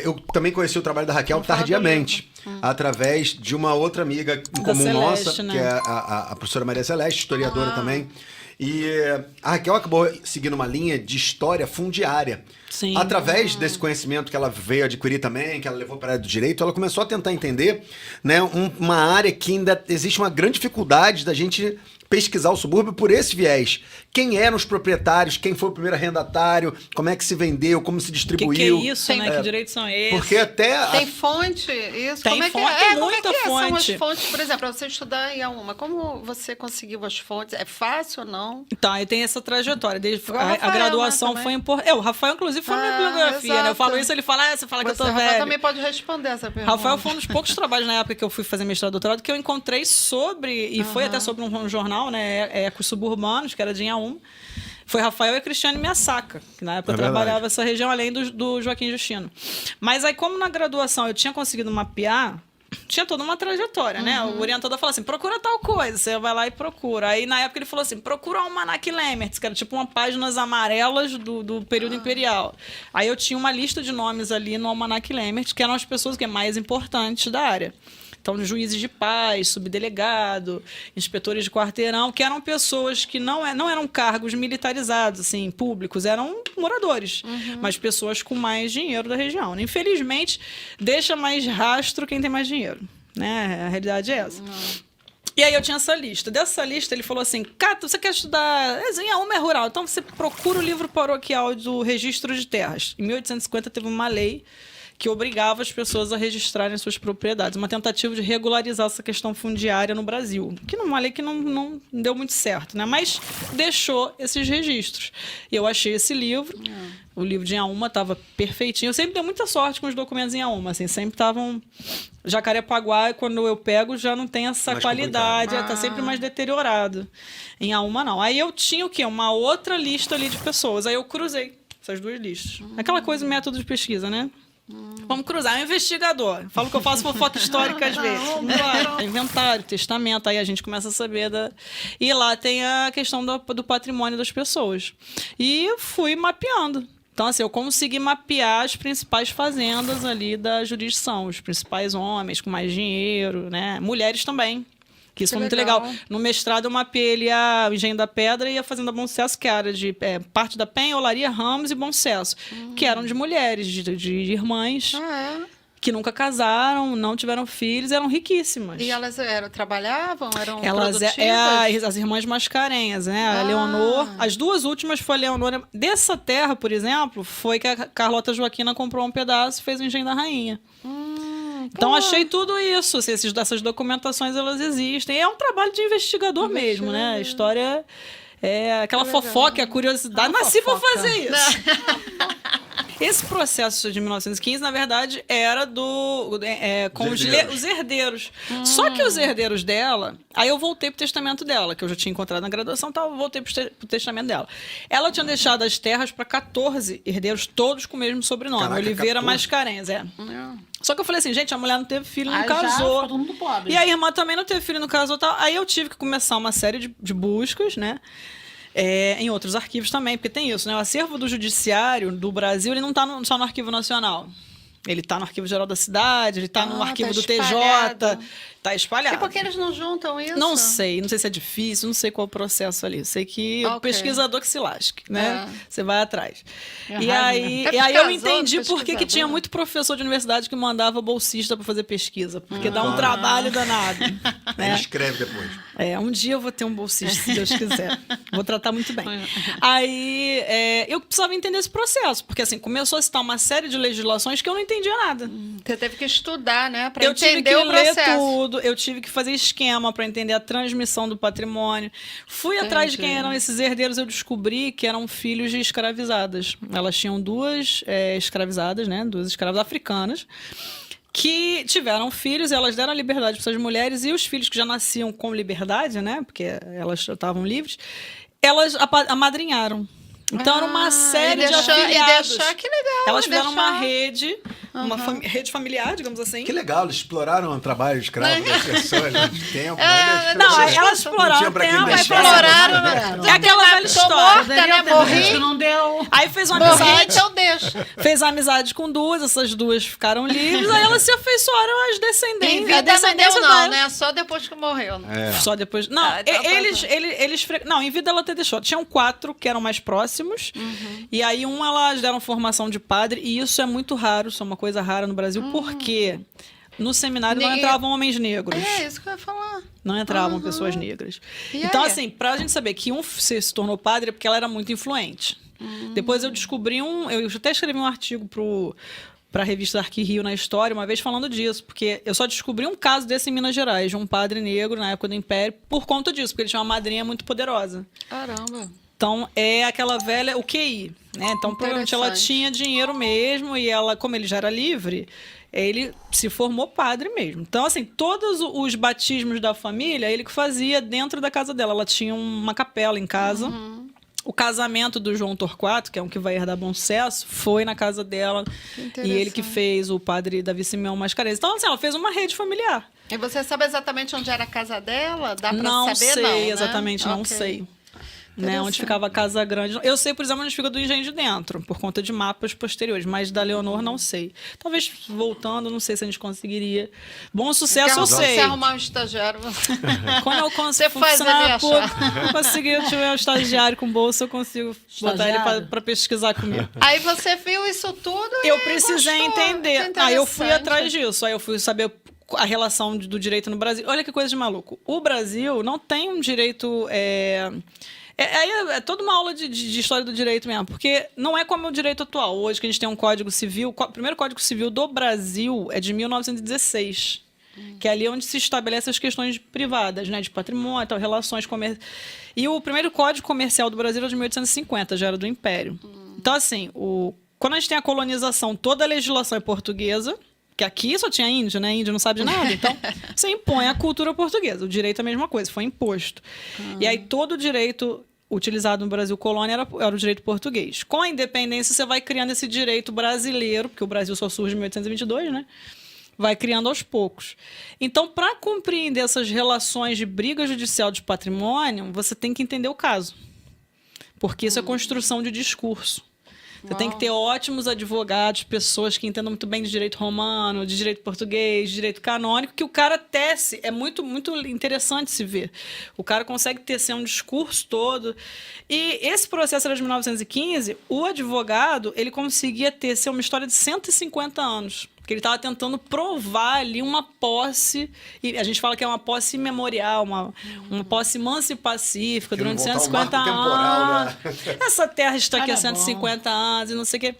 Eu também conheci o trabalho da Raquel tardiamente, através de uma outra amiga em comum Celeste, nossa, né? que é a professora Maria Celeste, historiadora também. E a Raquel acabou seguindo uma linha de história fundiária. Sim. Através desse conhecimento que ela veio adquirir também, que ela levou para a área do direito, ela começou a tentar entender, né, uma área que ainda existe uma grande dificuldade da gente pesquisar o subúrbio por esse viés. Quem eram os proprietários, quem foi o primeiro arrendatário, como é que se vendeu, como se O distribuiu. que é isso, né? Que direitos são esses? Porque até... Tem fonte? Isso? Tem Como é que fonte, é? tem Como muita é que são as fonte. fontes? Por exemplo, para você estudar em uma, como você conseguiu as fontes? É fácil ou não? Então, aí tem essa trajetória. Desde Igual o a Rafael, graduação né, foi importante. O Rafael, inclusive, foi minha bibliografia, né? Eu falo isso, ele fala, você fala que eu tô Rafael velho. também pode responder essa pergunta. Rafael foi um dos poucos trabalhos na época que eu fui fazer mestrado e doutorado que eu encontrei sobre, e foi até sobre um jornal, né? Ecos Suburbanos, que era de Inhaúma. Foi Rafael e Cristiane Miyassaka, que na época trabalhava essa região, além do Joaquim Justino. Mas aí, como na graduação eu tinha conseguido mapear, tinha toda uma trajetória, né? O orientador falou assim, procura tal coisa, você vai lá e procura. Aí, na época, ele falou assim, procura o Almanac Lemmertz, que era tipo uma páginas amarelas do período imperial. Aí eu tinha uma lista de nomes ali no Almanac Lemmertz, que eram as pessoas que mais importantes da área. Então, juízes de paz, subdelegado, inspetores de quarteirão, que eram pessoas que não eram cargos militarizados, assim, públicos, eram moradores, mas pessoas com mais dinheiro da região. Infelizmente, deixa mais rastro quem tem mais dinheiro, né? A realidade é essa. E aí eu tinha essa lista. Dessa lista, ele falou assim, Cato, você quer estudar... Inhaúma é rural, então você procura o livro paroquial do Registro de Terras. Em 1850 teve uma lei que obrigava as pessoas a registrarem suas propriedades. Uma tentativa de regularizar essa questão fundiária no Brasil. Que não é uma lei que não deu muito certo, né? Mas deixou esses registros. E eu achei esse livro. O livro de Inhaúma estava perfeitinho. Eu sempre dei muita sorte com os documentos em Inhaúma. Assim, sempre estavam... Jacarepaguá, quando eu pego, já não tem essa Mais qualidade. Está sempre mais deteriorado. Em Inhaúma, não. Aí eu tinha o quê? Uma outra lista ali de pessoas. Aí eu cruzei essas duas listas. Aquela coisa, método de pesquisa, né? Vamos cruzar, é um investigador. Falo que eu faço fofoca histórica às vezes. Vamos lá. Inventário, testamento, aí a gente começa a saber E lá tem a questão do patrimônio das pessoas. E eu fui mapeando. Então, assim, eu consegui mapear as principais fazendas ali da jurisdição, os principais homens com mais dinheiro, né? Mulheres também. Que isso foi muito legal. No mestrado, eu mapeei ali a Engenho da Pedra e a Fazenda Bom Sucesso, que era de parte da Penha, Olaria, Ramos e Bom Sucesso, que eram de mulheres, de irmãs, que nunca casaram, não tiveram filhos, eram riquíssimas. E elas trabalhavam? Eram Elas produtivas? as irmãs Mascarenhas, né? A Leonor. As duas últimas foi a Leonor. Dessa terra, por exemplo, foi que a Carlota Joaquina comprou um pedaço e fez o Engenho da Rainha. Então, achei tudo isso. Assim, essas documentações, elas existem. É um trabalho de investigador mesmo, né? A história é aquela fofoca, a curiosidade. Nasci pra fazer isso. Esse processo de 1915, na verdade, era com os herdeiros. Só que os herdeiros dela... Aí eu voltei pro testamento dela, que eu já tinha encontrado na graduação, então eu voltei pro testamento dela. Ela tinha deixado as terras para 14 herdeiros, todos com o mesmo sobrenome. Caraca, Oliveira 14? Mascarenhas, Só que eu falei assim, gente, a mulher não teve filho, não Aí casou. já ficou todo mundo pobre. E a irmã também não teve filho, não casou. Tal. Aí eu tive que começar uma série de buscas, né? Em outros arquivos também, porque tem isso, né? O acervo do judiciário do Brasil, ele não está só no Arquivo Nacional. Ele está no Arquivo Geral da Cidade, ele está no arquivo do espalhado. TJ, está espalhado. E por que eles não juntam isso? Não sei se é difícil, não sei qual é o processo ali. Sei que o pesquisador que se lasque, né? Você vai atrás. E aí eu entendi por que tinha muito professor de universidade que mandava bolsista para fazer pesquisa, porque dá um trabalho danado. Ele escreve depois. Um dia eu vou ter um bolsista, se Deus quiser. Vou tratar muito bem. Aí eu precisava entender esse processo, porque assim, começou a citar uma série de legislações que eu não entendia nada. Você teve que estudar, né? Para Eu tive entender que o ler processo. tudo, eu tive que fazer esquema para entender a transmissão do patrimônio. Fui atrás de quem eram esses herdeiros, eu descobri que eram filhos de escravizadas. Elas tinham duas escravizadas, né? Duas escravas africanas, que tiveram filhos, elas deram a liberdade para essas mulheres, e os filhos que já nasciam com liberdade, né? Porque elas estavam livres, elas amadrinharam. Então era uma série de afiliados. Que legal. Elas tiveram uma rede uma rede familiar, digamos assim. Que legal, eles exploraram o trabalho escravo das pessoas durante tempo. Não, elas exploraram o tempo, aí Exploraram, é aquela velha história. Morta, né? Morri. Não deu. Aí fez uma Morri, amizade. então deixa. Fez amizade com duas, essas duas ficaram livres, aí elas se afeiçoaram às Em descendentes. vida não deu, descendência não, dela. né? Só depois que morreu. Né? Só depois. Não, então não, em vida ela até deixou. Tinham 4 que eram mais próximos. E aí, elas deram formação de padre. E isso é muito raro, isso é uma coisa rara no Brasil. Porque no seminário não entravam homens negros. É, isso que eu ia falar. Não entravam pessoas negras. E então, aí? assim, pra gente saber que se tornou padre é porque ela era muito influente. Depois eu descobri eu até escrevi um artigo para a revista Arqui Rio na História, uma vez falando disso, porque eu só descobri um caso desse em Minas Gerais, de um padre negro na época do Império, por conta disso, porque ele tinha uma madrinha muito poderosa. Caramba. Então, é aquela velha, o QI, né? Então, provavelmente ela Interessante. tinha dinheiro mesmo, e ela, como ele já era livre, ele se formou padre mesmo. Então, assim, todos os batismos da família, ele que fazia dentro da casa dela. Ela tinha uma capela em casa. O casamento do João Torquato, que é um que vai herdar Bom Sucesso, foi na casa dela. E ele que fez o padre Davi Simeão Mascarenhas. Então, assim, ela fez uma rede familiar. E você sabe exatamente onde era a casa dela? Dá pra Não saber, sei não, né? exatamente, não Ok. sei. Né, onde Interessante. ficava a Casa Grande. Eu sei, por exemplo, onde fica do Engenho de Dentro, por conta de mapas posteriores, mas da Leonor não sei. Talvez voltando, não sei se a gente conseguiria. Bom Sucesso eu sei. Se arrumar um estagiário, Quando eu Você consigo faz ele achar. conseguir tiver um estagiário com bolsa, eu consigo botar ele Estagiário? para pesquisar comigo. Aí você viu isso tudo Eu e precisei gostou. entender. Que Aí eu fui interessante. atrás disso. Aí eu fui saber a relação do direito no Brasil. Olha que coisa de maluco. O Brasil não tem um direito. É toda uma aula de história do direito mesmo, porque não é como o direito atual. Hoje que a gente tem um Código Civil, o primeiro Código Civil do Brasil é de 1916, que é ali onde se estabelece as questões privadas, né, de patrimônio, tal, relações comerciais. E o primeiro Código Comercial do Brasil é de 1850, já era do Império. Então, assim, quando a gente tem a colonização, toda a legislação é portuguesa, que aqui só tinha índio, né? Índio não sabe de nada. Então, você impõe a cultura portuguesa. O direito é a mesma coisa, foi imposto. E aí, todo o direito utilizado no Brasil colônia era o direito português. Com a independência, você vai criando esse direito brasileiro, porque o Brasil só surge em 1822, né? Vai criando aos poucos. Então, para compreender essas relações de briga judicial de patrimônio, você tem que entender o caso. Porque isso é construção de discurso. Você tem que ter ótimos advogados, pessoas que entendam muito bem de direito romano, de direito português, de direito canônico, que o cara tece. É muito, muito interessante se ver. O cara consegue tecer um discurso todo. E esse processo era de 1915, o advogado, ele conseguia tecer uma história de 150 anos. Porque ele estava tentando provar ali uma posse, e a gente fala que é uma posse imemorial, uma posse mansa e pacífica Que não durante voltar ao 150 marco temporal, anos. né? Essa terra está aqui há Cara, 150 anos e não sei o quê.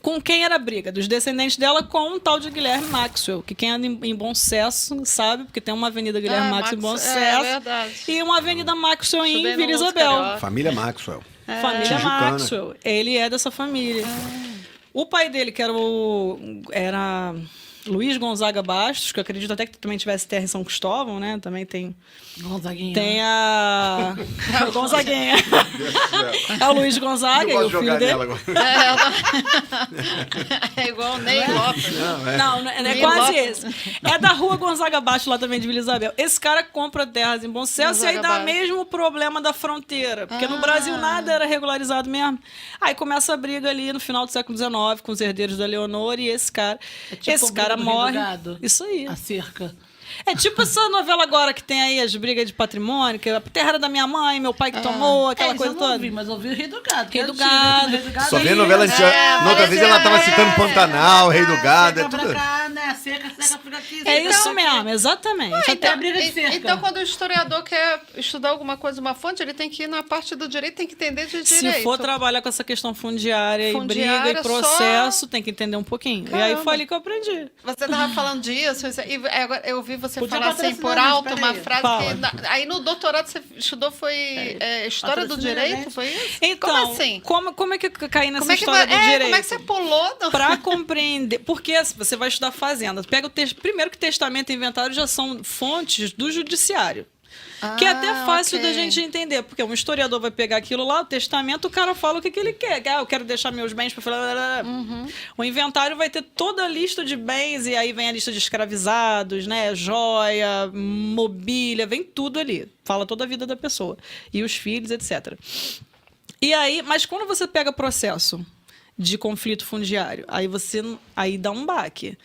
Com quem era a briga? Dos descendentes dela com um tal de Guilherme Maxwell, que quem anda em Bom Sucesso sabe, porque tem uma avenida Guilherme Maxwell em Bom Sucesso É verdade. e uma avenida Maxwell em Estudei no Vila Lúcio Isabel. Carioca. Família Maxwell. Família Tijucana. Maxwell. Ele é dessa família. O pai dele, que era Luiz Gonzaga Bastos, que eu acredito até que também tivesse terra em São Cristóvão, né? Também tem Gonzaguinha. Tem a o Gonzaguinha. É o Luiz Gonzaga, Eu e o posso filho jogar dele. nela agora. É igual o Ney Lopes. Não, é Ney quase Lopes. esse. É da rua Gonzaga Baixo, lá também de Vila Isabel. Esse cara compra terras em Bom Sucesso e aí Gonzaga dá Baixo. mesmo o problema da fronteira. Porque no Brasil nada era regularizado mesmo. Aí começa a briga ali no final do século XIX com os herdeiros da Leonor e esse cara. É tipo esse o cara Briga do Rei do morre. Gado. Isso aí. A cerca. É tipo essa novela agora que tem aí as brigas de patrimônio, que a terra era da minha mãe, meu pai que tomou, aquela isso coisa eu não toda. vi, mas eu vi o Rei do Gado. Rei do antigo, Gado. Rei do Gado Só vê ali, novela né? antiga. Na outra vez ela tava citando Pantanal, Rei do Gado, é Seca tudo. pra cá, né? Seca fica aqui. É seca isso pra mesmo, exatamente. Até a briga de cerca. Então, quando o historiador quer estudar alguma coisa, uma fonte, ele tem que ir na parte do direito, tem que entender de direito. Se for trabalhar com essa questão fundiária e Fundiária, briga e processo, tem que entender um pouquinho. E aí foi ali que eu aprendi. Você estava falando disso, e agora eu ouvi você Podia falar assim patrocinar por a gente, alto peraí. uma frase Fala. que... Aí no doutorado você estudou foi História do Patrocina a Direito, gente. foi isso? Então, Como assim? como é que eu caí nessa Como é que, história do direito? como é que você pulou? Para compreender, porque você vai estudar fazenda. Pega primeiro que testamento e inventário já são fontes do judiciário. Que é até fácil ok. da gente entender, porque um historiador vai pegar aquilo lá, o testamento, o cara fala o que ele quer. Eu quero deixar meus bens para falar. O inventário vai ter toda a lista de bens, e aí vem a lista de escravizados, né? Joia, mobília, vem tudo ali. Fala toda a vida da pessoa. E os filhos, etc. E aí, mas quando você pega processo de conflito fundiário, aí dá um baque.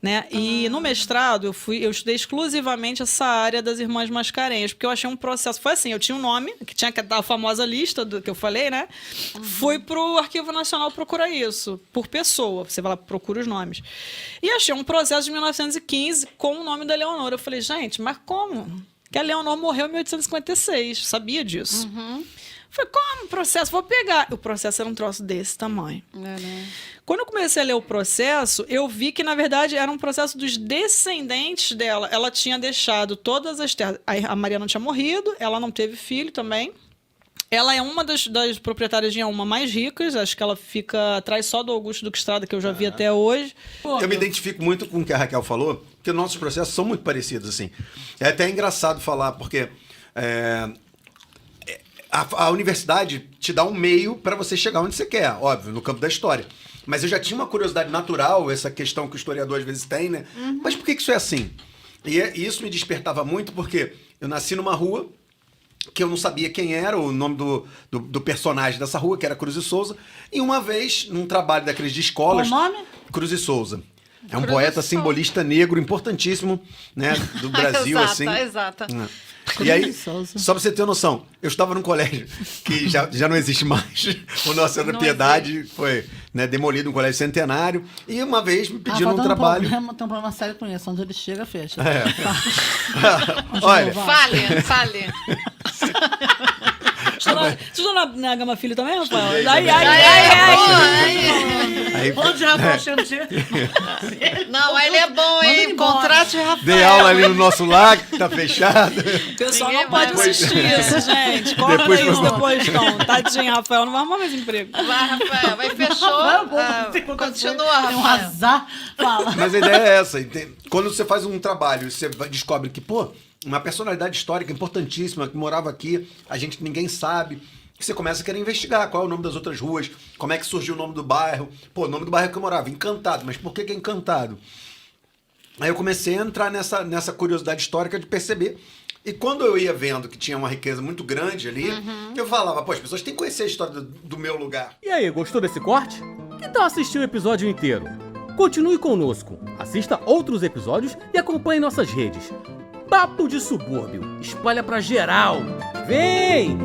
Né? E no mestrado eu estudei exclusivamente essa área das irmãs Mascarenhas, porque eu achei um processo, foi assim, eu tinha um nome, que tinha que dar a famosa lista do que eu falei, né? Fui pro Arquivo Nacional procurar isso, por pessoa, você vai lá, procura os nomes. E achei um processo de 1915 com o nome da Leonor. Eu falei, gente, mas como? Que a Leonor morreu em 1856, sabia disso. Falei, como processo? Vou pegar. O processo era um troço desse tamanho. Quando eu comecei a ler o processo, eu vi que, na verdade, era um processo dos descendentes dela. Ela tinha deixado todas as terras. A Maria não tinha morrido, ela não teve filho também. Ela é uma das proprietárias de Inhaúma mais ricas. Acho que ela fica atrás só do Augusto Duque Estrada, que eu já vi até hoje. Eu me identifico muito com o que a Raquel falou, porque nossos processos são muito parecidos, assim. É até engraçado falar, porque a universidade te dá um meio para você chegar onde você quer, óbvio, no campo da história. Mas eu já tinha uma curiosidade natural, essa questão que o historiador às vezes tem, né? Mas por que isso é assim? E isso me despertava muito, porque eu nasci numa rua que eu não sabia quem era, o nome do personagem dessa rua, que era Cruz e Souza. E uma vez, num trabalho daqueles de escolas... Qual o nome? Cruz e Souza. É um Cruz e poeta Souza. simbolista negro importantíssimo, né, do Brasil, assim. Exata. E aí, Souza. só pra você ter noção, eu estava num colégio que já não existe mais. O Nossa Senhora da Piedade foi, né, demolido, um colégio centenário. E uma vez me pediram um trabalho. Tem um problema sério com isso. Onde ele chega, fecha. Olha, Fale. Você estudou na Gama Filho também, Rafael? aí Onde já vai achando dia? Não, ele é bom, hein? ele embora. Contrate Rafael. dei aula ali no nosso lar, que tá fechado. O pessoal Ninguém não pode vai- assistir isso, gente. Corta Depois isso vamos- depois, então. Tadinho, Rafael, não vai arrumar mais emprego. Vai, Rafael. Vai, fechou. Continua, Tem um Rafael. azar. Fala. Mas a ideia é essa. Quando você faz um trabalho e você descobre que, pô, uma personalidade histórica importantíssima que morava aqui, ninguém sabe. Você começa a querer investigar qual é o nome das outras ruas, como é que surgiu o nome do bairro. Pô, o nome do bairro que eu morava, Encantado. Mas por que é Encantado? Aí eu comecei a entrar nessa curiosidade histórica de perceber. E quando eu ia vendo que tinha uma riqueza muito grande ali, eu falava, pô, as pessoas têm que conhecer a história do meu lugar. E aí, gostou desse corte? Que tal assistir o episódio inteiro? Continue conosco, assista outros episódios e acompanhe nossas redes. Papo de Subúrbio, espalha pra geral. Vem!